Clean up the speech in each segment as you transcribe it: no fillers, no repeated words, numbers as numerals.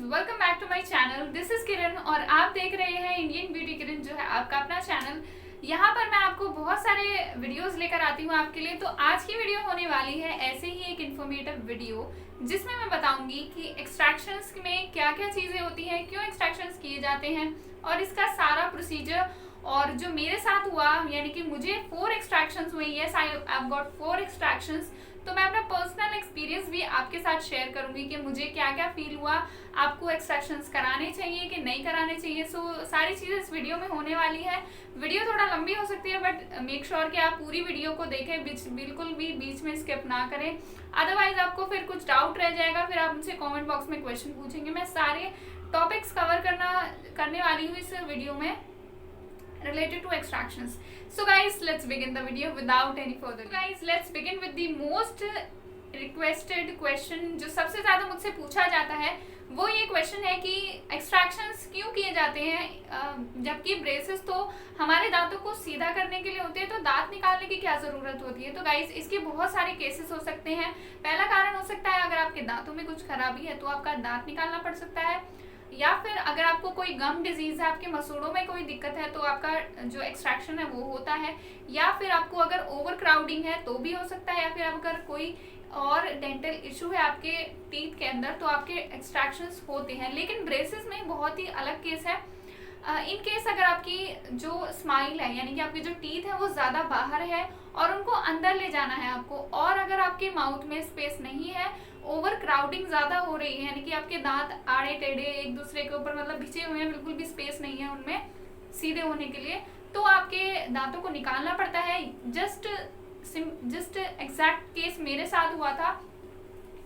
Welcome back to my channel. This is Kiran और आप देख रहे हैं इंडियन ब्यूटी किरण, जो है आपका अपना चैनल। यहाँ पर मैं आपको बहुत सारे वीडियोस लेकर आती हूँ आपके लिए। तो आज की वीडियो होने वाली है ऐसे ही एक इन्फॉर्मेटिव वीडियो, जिसमें मैं बताऊंगी कि एक्सट्रैक्शंस में क्या क्या चीज़ें होती हैं, क्यों एक्सट्रैक्शंस किए जाते हैं और इसका सारा प्रोसीजर। और जो मेरे साथ हुआ, यानी कि मुझे 4 एक्सट्रैक्शंस हुई है, आई गॉट 4 एक्सट्रैक्शंस। तो मैं अपना पर्सनल एक्सपीरियंस भी आपके साथ शेयर करूंगी कि मुझे क्या क्या फील हुआ, आपको एक्सट्रैक्शंस कराने चाहिए कि नहीं कराने चाहिए। सो सारी चीज़ें इस वीडियो में होने वाली है। वीडियो थोड़ा लंबी हो सकती है, बट मेक श्योर कि आप पूरी वीडियो को देखें, बिल्कुल भी बीच में स्किप ना करें। अदरवाइज आपको फिर कुछ डाउट रह जाएगा, फिर आप मुझसे कॉमेंट बॉक्स में क्वेश्चन पूछेंगे। मैं सारे टॉपिक्स कवर करने वाली हूँ इस वीडियो में related to extractions. So guys, let's begin the video without any further. So guys, let's begin with the most requested question, जो सबसे ज़्यादा मुझसे पूछा जाता है। वो ये क्वेश्चन है कि एक्सट्रैक्शंस क्यों किए जाते हैं, जबकि ब्रेसेस तो हमारे दांतों को सीधा करने के लिए होते हैं, तो दांत निकालने की क्या ज़रूरत होती है। तो गाइज, इसके बहुत सारे केसेस हो सकते हैं। पहला कारण हो सकता है, अगर आपके दांतों में कुछ खराबी है तो आपका दांत निकालना पड़ सकता है, या फिर अगर आपको कोई गम डिजीज है, आपके मसूड़ों में कोई दिक्कत है, तो आपका जो एक्सट्रैक्शन है वो होता है। या फिर आपको अगर ओवर क्राउडिंग है तो भी हो सकता है, या फिर अगर कोई और डेंटल इशू है आपके टीथ के अंदर तो आपके एक्सट्रैक्शंस होते हैं। लेकिन ब्रेसेस में बहुत ही अलग केस है। इन केस अगर आपकी जो स्माइल है, यानी कि आपकी जो टीथ है वो ज़्यादा बाहर है और उनको अंदर ले जाना है आपको, और अगर आपके माउथ में स्पेस नहीं है, ओवर क्राउडिंग ज़्यादा हो रही है, यानी कि आपके दांत आड़े टेढ़े एक दूसरे के ऊपर मतलब भिजे हुए हैं, बिल्कुल भी स्पेस नहीं है उनमें सीधे होने के लिए, तो आपके दांतों को निकालना पड़ता है। जस्ट एग्जैक्ट केस मेरे साथ हुआ था,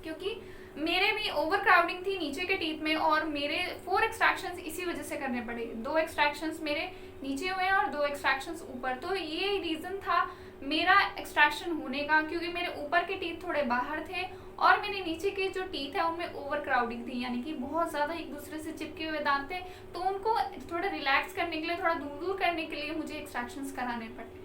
क्योंकि मेरे भी ओवर क्राउडिंग थी नीचे के टीथ में, और मेरे 4 एक्सट्रैक्शंस इसी वजह से करने पड़े। 2 एक्सट्रैक्शंस मेरे नीचे हुए हैं और 2 एक्सट्रैक्शंस ऊपर। तो ये रीज़न था मेरा एक्सट्रैक्शन होने का, क्योंकि मेरे ऊपर के टीथ थोड़े बाहर थे और मेरे नीचे के जो टीथ है उनमें ओवर क्राउडिंग थी, यानी कि बहुत ज़्यादा एक दूसरे से चिपके हुए दांत थे। तो उनको थोड़ा रिलैक्स करने के लिए, थोड़ा दूर करने के लिए मुझे एक्सट्रैक्शंस कराने पड़े।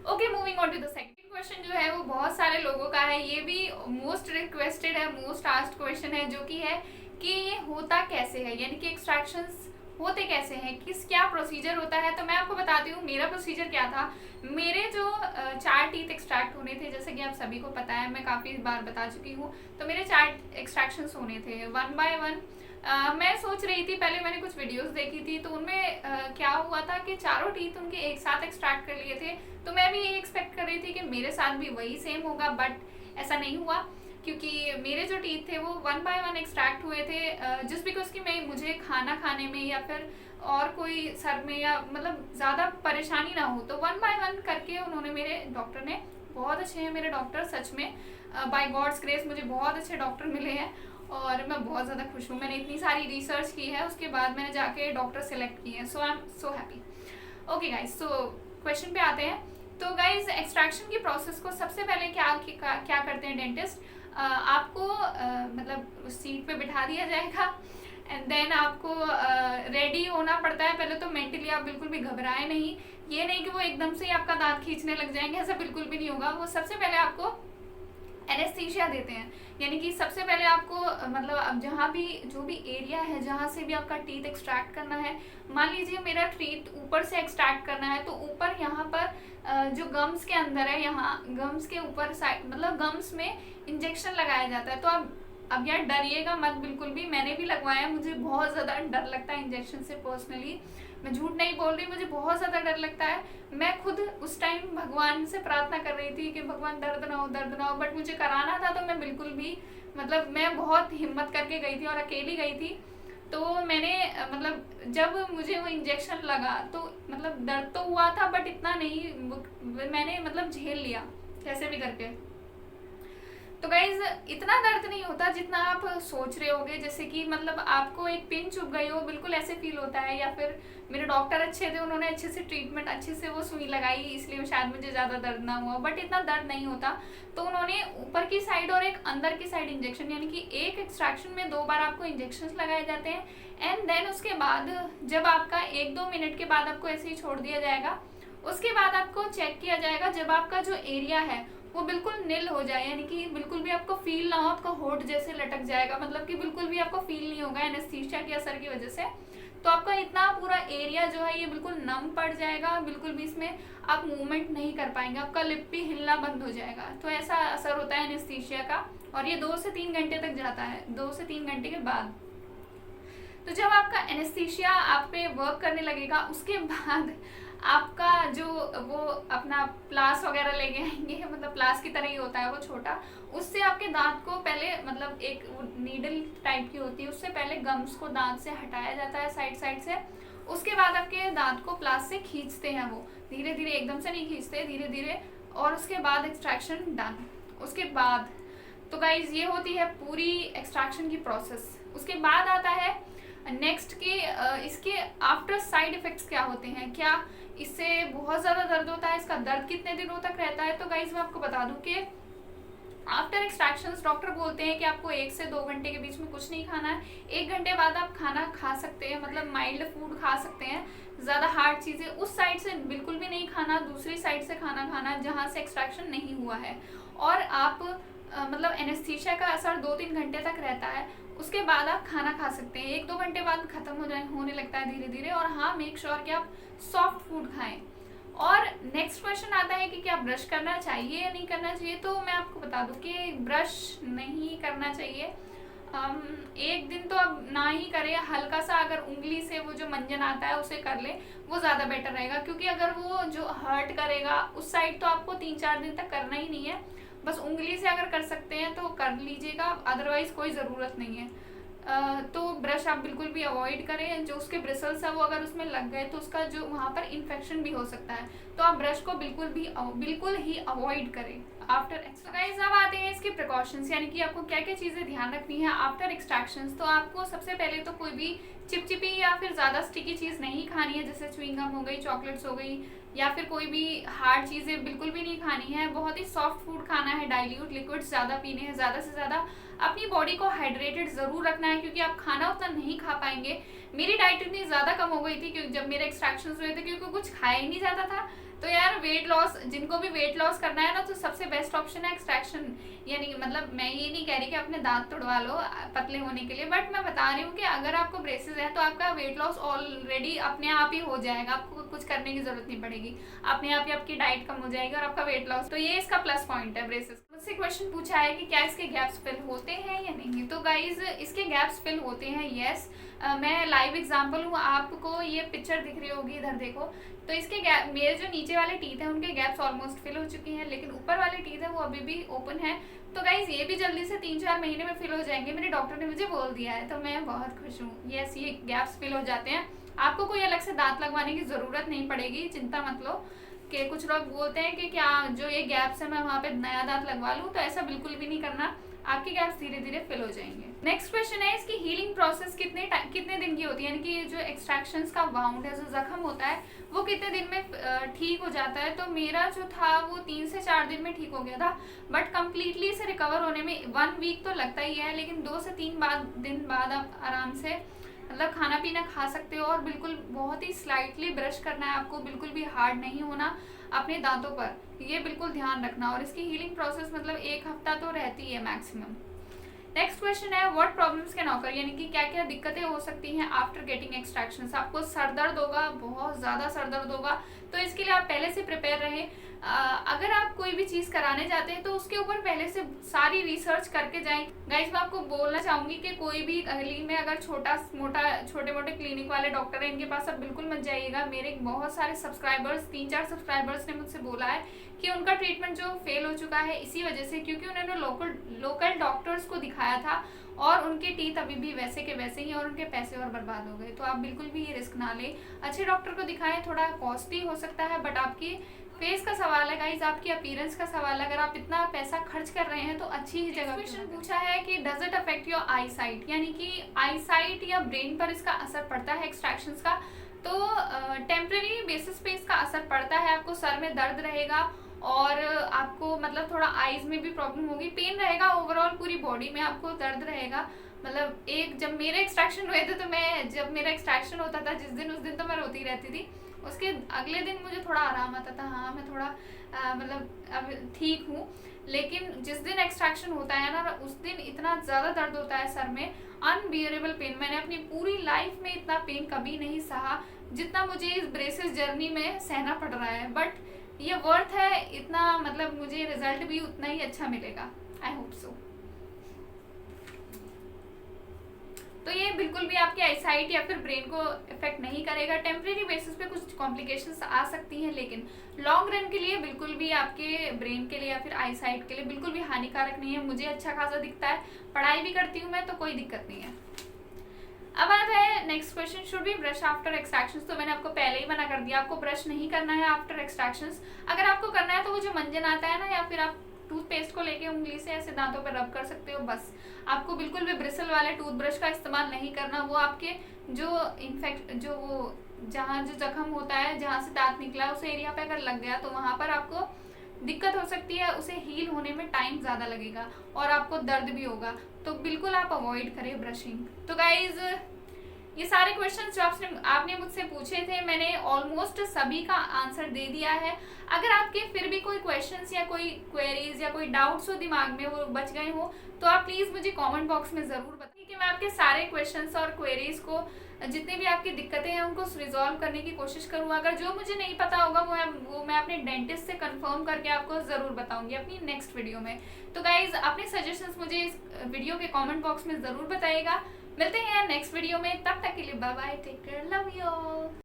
Okay, moving on to the second question, जो है वो बहुत सारे लोगों का है। ये भी मोस्ट रिक्वेस्टेड है, मोस्ट आस्क्ड क्वेश्चन है, जो कि है कि ये होता कैसे है, यानी कि एक्सट्रैक्शंस होते कैसे हैं, क्या प्रोसीजर होता है। तो मैं आपको बताती हूँ मेरा प्रोसीजर क्या था। मेरे जो 4 टीथ एक्सट्रैक्ट होने थे, जैसे कि आप सभी को पता है, मैं काफ़ी बार बता चुकी हूँ। तो मेरे 4 एक्सट्रैक्शंस होने थे 1 बाय 1। मैं सोच रही थी, पहले मैंने कुछ वीडियोस देखी थी, तो उनमें क्या हुआ था कि चारों टीथ उनके एक साथ एक्सट्रैक्ट कर लिए थे। तो मैं भी ये एक्सपेक्ट कर रही थी कि मेरे साथ भी वही सेम होगा, बट ऐसा नहीं हुआ, क्योंकि मेरे जो टीथ थे वो 1 बाय 1 एक्सट्रैक्ट हुए थे। जिस बिकॉज कि मुझे खाना खाने में या फिर और कोई सर में या मतलब ज़्यादा परेशानी ना हो, तो 1 बाय 1 करके उन्होंने, मेरे डॉक्टर ने, बहुत अच्छे हैं मेरे डॉक्टर, सच में बाय गॉड्स ग्रेस मुझे बहुत अच्छे डॉक्टर मिले हैं और मैं बहुत ज़्यादा खुश हूँ। मैंने इतनी सारी रिसर्च की है, उसके बाद मैंने जाके डॉक्टर सेलेक्ट किए हैं। So I am so happy. Okay guys, so question पे आते हैं। तो गाइज, एक्सट्रैक्शन की प्रोसेस को सबसे पहले क्या करते हैं डेंटिस्ट, आपको मतलब उस सीट पे बिठा दिया जाएगा, एंड देन आपको रेडी होना पड़ता है। पहले तो मेंटली आप बिल्कुल भी घबराए नहीं, ये नहीं कि वो एकदम से ही आपका दांत खींचने लग जाएंगे, ऐसा बिल्कुल भी नहीं होगा। वो सबसे पहले आपको एनेस्थीसिया देते हैं, यानी कि सबसे पहले आपको मतलब अब जहाँ भी जो भी एरिया है जहाँ से भी आपका टीथ एक्सट्रैक्ट करना है, मान लीजिए मेरा टीथ ऊपर से एक्सट्रैक्ट करना है, तो ऊपर यहाँ पर जो गम्स के अंदर है, यहाँ गम्स के ऊपर साइड मतलब गम्स में इंजेक्शन लगाया जाता है। तो अब यार डरिएगा मत बिल्कुल भी, मैंने भी लगवाया, मुझे बहुत ज़्यादा डर लगता है इंजेक्शन से पर्सनली, मैं झूठ नहीं बोल रही, मुझे बहुत ज़्यादा डर लगता है। मैं खुद उस टाइम भगवान से प्रार्थना कर रही थी कि भगवान दर्द ना हो, बट मुझे कराना था, तो मैं बिल्कुल भी मतलब मैं बहुत हिम्मत करके गई थी और अकेली गई थी। तो मैंने मतलब जब मुझे वो इंजेक्शन लगा तो मतलब दर्द तो हुआ था, बट इतना नहीं, मैंने मतलब झेल लिया कैसे भी करके। तो गाइज, इतना दर्द नहीं होता जितना आप सोच रहे होगे, जैसे कि मतलब आपको एक पिन चुभ गई हो, बिल्कुल ऐसे फील होता है। या फिर मेरे डॉक्टर अच्छे थे, उन्होंने अच्छे से ट्रीटमेंट, अच्छे से वो सुई लगाई, इसलिए शायद मुझे ज़्यादा दर्द ना हुआ, बट इतना दर्द नहीं होता। तो उन्होंने ऊपर की साइड और एक अंदर की साइड इंजेक्शन, यानी कि एक एक्सट्रैक्शन में 2 बार आपको इंजेक्शन लगाए जाते हैं। एंड देन उसके बाद जब आपका 1-2 मिनट के बाद आपको ऐसे ही छोड़ दिया जाएगा, उसके बाद आपको चेक किया जाएगा। जब आपका जो एरिया है वो बिल्कुल निल हो जाए, यानी कि बिल्कुल भी आपको फील ना हो, आपका होठ जैसे लटक जाएगा, मतलब कि बिल्कुल भी आपको फील नहीं होगा एनेस्थीसिया के असर की वजह से। तो आपका इतना पूरा एरिया जो है ये बिल्कुल नम पड़ जाएगा, बिल्कुल भी इसमें आप मूवमेंट नहीं कर पाएंगे, आपका लिप भी हिलना बंद हो जाएगा। तो ऐसा असर होता है एनेस्थीसिया का, और ये 2 से 3 घंटे तक जाता है, 2 से 3 घंटे के बाद। तो जब आपका एनेस्थीसिया आप पे वर्क करने लगेगा, उसके बाद आपका जो वो अपना प्लास वगैरह लेके आएंगे, मतलब प्लास की तरह ही होता है वो छोटा, उससे आपके दांत को पहले, मतलब एक नीडल टाइप की होती है, उससे पहले गम्स को दांत से हटाया जाता है साइड साइड से। उसके बाद आपके दांत को प्लास से खींचते हैं, वो धीरे धीरे, एकदम से नहीं खींचते, धीरे धीरे, और उसके बाद एक्सट्रैक्शन डन। उसके बाद तो गाइज ये होती है पूरी एक्सट्रैक्शन की प्रोसेस। उसके बाद आता है नेक्स्ट के इसके आफ्टर साइड इफेक्ट्स क्या होते हैं, क्या इससे बहुत ज़्यादा दर्द होता है, इसका दर्द कितने दिनों तक रहता है। तो गाइज मैं आपको बता दूं कि आफ्टर एक्सट्रैक्शंस डॉक्टर बोलते हैं कि आपको 1 से 2 घंटे के बीच में कुछ नहीं खाना है। 1 घंटे बाद आप खाना खा सकते हैं, मतलब माइल्ड फूड खा सकते हैं, ज़्यादा हार्ड चीज़ें उस साइड से बिल्कुल भी नहीं खाना, दूसरी साइड से खाना खाना जहाँ से एक्सट्रैक्शन नहीं हुआ है। और आप मतलब एनेस्थीसिया का असर 2-3 घंटे तक रहता है, उसके बाद आप खाना खा सकते हैं। 1-2 घंटे बाद खत्म होने लगता है धीरे धीरे। और हाँ, मेक श्योर कि आप सॉफ्ट फूड खाएं। और नेक्स्ट क्वेश्चन आता है कि क्या ब्रश करना चाहिए या नहीं करना चाहिए। तो मैं आपको बता दूं कि ब्रश नहीं करना चाहिए। एक दिन तो अब ना ही करें, हल्का सा अगर उंगली से वो जो मंजन आता है उसे कर ले, वो ज़्यादा बेटर रहेगा। क्योंकि अगर वो जो हर्ट करेगा उस साइड, तो आपको 3-4 दिन तक करना ही नहीं है। बस उंगली से अगर कर सकते हैं तो कर लीजिएगा, अदरवाइज कोई ज़रूरत नहीं है। तो ब्रश आप बिल्कुल भी अवॉइड करें। जो उसके ब्रिसल्स है वो अगर उसमें लग गए तो उसका जो वहाँ पर इन्फेक्शन भी हो सकता है। तो आप ब्रश को बिल्कुल ही अवॉइड करें आफ्टर एक्सरसाइज। अब आते हैं इसके प्रिकॉशंस, यानी कि आपको क्या क्या चीज़ें ध्यान रखनी है आफ्टर एक्सट्रैक्शंस। तो आपको सबसे पहले तो कोई भी चिपचिपी या फिर ज़्यादा स्टिकी चीज़ नहीं खानी है, जैसे च्युइंगम हो गई, चॉकलेट्स हो गई, या फिर कोई भी हार्ड चीज़ें बिल्कुल भी नहीं खानी है। बहुत ही सॉफ्ट फूड खाना है, डाइल्यूट लिक्विड्स ज़्यादा पीने हैं, ज़्यादा से ज़्यादा अपनी बॉडी को हाइड्रेटेड ज़रूर रखना है, क्योंकि आप खाना उतना नहीं खा पाएंगे। मेरी डाइट इतनी ज़्यादा कम हो गई थी क्योंकि जब मेरे एक्सट्रैक्शंस हुए थे, क्योंकि कुछ खाया ही नहीं जाता था। तो यार वेट लॉस, जिनको भी वेट लॉस करना है ना, तो सबसे बेस्ट ऑप्शन है एक्सट्रैक्शन। यानी मतलब मैं ये नहीं कह रही कि अपने दांत तोड़वा लो पतले होने के लिए, बट मैं बता रही हूँ कि अगर आपको ब्रेसेस है तो आपका वेट लॉस ऑलरेडी अपने आप ही हो जाएगा, आपको कुछ करने की जरूरत नहीं पड़ेगी, अपने आप ही आपकी डाइट कम हो जाएगी और आपका वेट लॉस। तो ये इसका प्लस पॉइंट है ब्रेसेस। मुझसे क्वेश्चन पूछा है कि क्या इसके गैप्स फिल होते हैं या नहीं। तो गाइज इसके गैप्स फिल होते हैं, येस। मैं लाइव एग्जांपल हूँ, आपको ये पिक्चर दिख रही होगी, इधर देखो। तो इसके गैप, मेरे जो नीचे वाले टीथ हैं उनके गैप्स ऑलमोस्ट फिल हो चुके हैं, लेकिन ऊपर वाले टीथ हैं वो अभी भी ओपन है। तो गाइज ये भी जल्दी से 3-4 महीने में फिल हो जाएंगे, मेरे डॉक्टर ने मुझे बोल दिया है। तो मैं बहुत खुश हूँ, यस ये गैप्स फिल हो जाते हैं। आपको कोई अलग से दांत लगवाने की ज़रूरत नहीं पड़ेगी, चिंता मत लो। कि कुछ लोग बोलते हैं कि क्या जो ये गैप्स है मैं वहाँ पे नया दांत लगवा लूँ, तो ऐसा बिल्कुल भी नहीं करना, आपके गैप्स धीरे धीरे फिल हो जाएंगे। नेक्स्ट क्वेश्चन है इसकी हीलिंग प्रोसेस कितने दिन की होती है, यानी कि जो एक्सट्रैक्शंस का वाउंड है, जो जख्म होता है, वो कितने दिन में ठीक हो जाता है। तो मेरा जो था वो 3 से 4 दिन में ठीक हो गया था, बट कम्प्लीटली इसे रिकवर होने में 1 वीक तो लगता ही है, लेकिन 2 से 3 दिन बाद आप आराम से मतलब खाना पीना खा सकते हो। और बिल्कुल बहुत ही स्लाइटली ब्रश करना है आपको, बिल्कुल भी हार्ड नहीं होना अपने दांतों पर, ये बिल्कुल ध्यान रखना। और इसकी हीलिंग प्रोसेस मतलब 1 हफ्ता तो रहती है मैक्सिमम। नेक्स्ट क्वेश्चन है व्हाट प्रॉब्लम्स कैन ऑकर, यानी कि क्या क्या दिक्कतें हो सकती हैं आफ्टर गेटिंग एक्सट्रैक्शंस। आपको सर दर्द होगा, बहुत ज़्यादा सर दर्द होगा, तो इसके लिए आप पहले से प्रिपेयर रहें। अगर आप कोई भी चीज़ कराने जाते हैं तो उसके ऊपर पहले से सारी रिसर्च करके जाएं। गाइस मैं आपको बोलना चाहूँगी कि कोई भी गली में अगर छोटे मोटे क्लिनिक वाले डॉक्टर हैं, इनके पास आप बिल्कुल मत जाइएगा। मेरे बहुत सारे सब्सक्राइबर्स, 3-4 सब्सक्राइबर्स ने मुझसे बोला है कि उनका ट्रीटमेंट जो फेल हो चुका है इसी वजह से, क्योंकि उन्होंने लोकल डॉक्टर्स को दिखाया था और उनके टीथ अभी भी वैसे के वैसे ही और उनके पैसे और बर्बाद हो गए। तो आप बिल्कुल भी ये रिस्क ना लें, अच्छे डॉक्टर को दिखाएं। थोड़ा कॉस्टली हो सकता है, बट आपकी फेस का सवाल है गाइस, आपकी अपीयरेंस का सवाल है। अगर आप इतना पैसा खर्च कर रहे हैं तो अच्छी ही जगह। क्वेश्चन पूछा है कि does it affect your I site, यानी कि आई साइट या ब्रेन पर इसका असर पड़ता है एक्सट्रैक्शंस का। तो टेम्परेरी बेसिस पे इसका असर पड़ता है। आपको सर में दर्द रहेगा और आपको मतलब थोड़ा आईज में भी प्रॉब्लम होगी, पेन रहेगा, ओवरऑल पूरी बॉडी में आपको दर्द रहेगा। मतलब जब मेरे एक्सट्रैक्शन हुए थे तो जब मेरा एक्सट्रैक्शन होता था उस दिन तो मैं रोती रहती थी। उसके अगले दिन मुझे थोड़ा आराम आता था, हाँ मैं थोड़ा मतलब अब ठीक हूँ। लेकिन जिस दिन एक्सट्रैक्शन होता है ना, उस दिन इतना ज़्यादा दर्द होता है सर में, अनबियरेबल पेन। मैंने अपनी पूरी लाइफ में इतना पेन कभी नहीं सहा जितना मुझे इस ब्रेसेस जर्नी में सहना पड़ रहा है। बट ये वर्थ है इतना, मतलब मुझे रिजल्ट भी उतना ही अच्छा मिलेगा, आई होप सो। तो ये बिल्कुल भी आपकी आईसाइट या फिर ब्रेन को इफेक्ट नहीं करेगा। टेम्परेरी बेसिस पे कुछ कॉम्प्लिकेशंस आ सकती हैं, लेकिन लॉन्ग रन के लिए बिल्कुल भी आपके ब्रेन के लिए या फिर आईसाइट के लिए बिल्कुल भी हानिकारक नहीं है। मुझे अच्छा खासा दिखता है, पढ़ाई भी करती हूँ मैं, तो कोई दिक्कत नहीं है। अब आता है next question, should be brush after extractions. तो मैंने आपको पहले ही मना कर दिया, आपको ब्रश नहीं करना है आफ्टर एक्सट्रैक्शंस। अगर आपको करना है तो वो जो मंजन आता है ना, या फिर आप टूथपेस्ट को लेके उंगली से ऐसे दांतों पर रब कर सकते हो, बस। आपको बिल्कुल भी ब्रिसल वाले टूथब्रश का इस्तेमाल नहीं करना। वो आपके जो वो जहाँ जो जख्म होता है, जहाँ से दांत निकला, उस एरिया पे अगर लग गया तो वहाँ पर आपको दिक्कत हो सकती है, उसे हील होने में टाइम ज़्यादा लगेगा और आपको दर्द भी होगा। तो बिल्कुल आप अवॉइड करें ब्रशिंग। तो गाइज, ये सारे क्वेश्चंस जो आपने मुझसे पूछे थे, मैंने ऑलमोस्ट सभी का आंसर दे दिया है। अगर आपके फिर भी कोई क्वेश्चंस या कोई क्वेरीज या कोई डाउट्स हो दिमाग में, वो बच गए हो, तो आप प्लीज़ मुझे कमेंट बॉक्स में ज़रूर बताइए कि मैं आपके सारे क्वेश्चंस और क्वेरीज को, जितनी भी आपकी दिक्कतें हैं, उनको रिजॉल्व करने की कोशिश करूँ। अगर जो मुझे नहीं पता होगा वो मैं अपने डेंटिस्ट से कंफर्म करके आपको ज़रूर बताऊंगी अपनी नेक्स्ट वीडियो में। तो गाइज, अपने सजेशंस मुझे इस वीडियो के कमेंट बॉक्स में ज़रूर बताइएगा। मिलते हैं नेक्स्ट वीडियो में, तब तक के लिए bye bye, take care, love you all.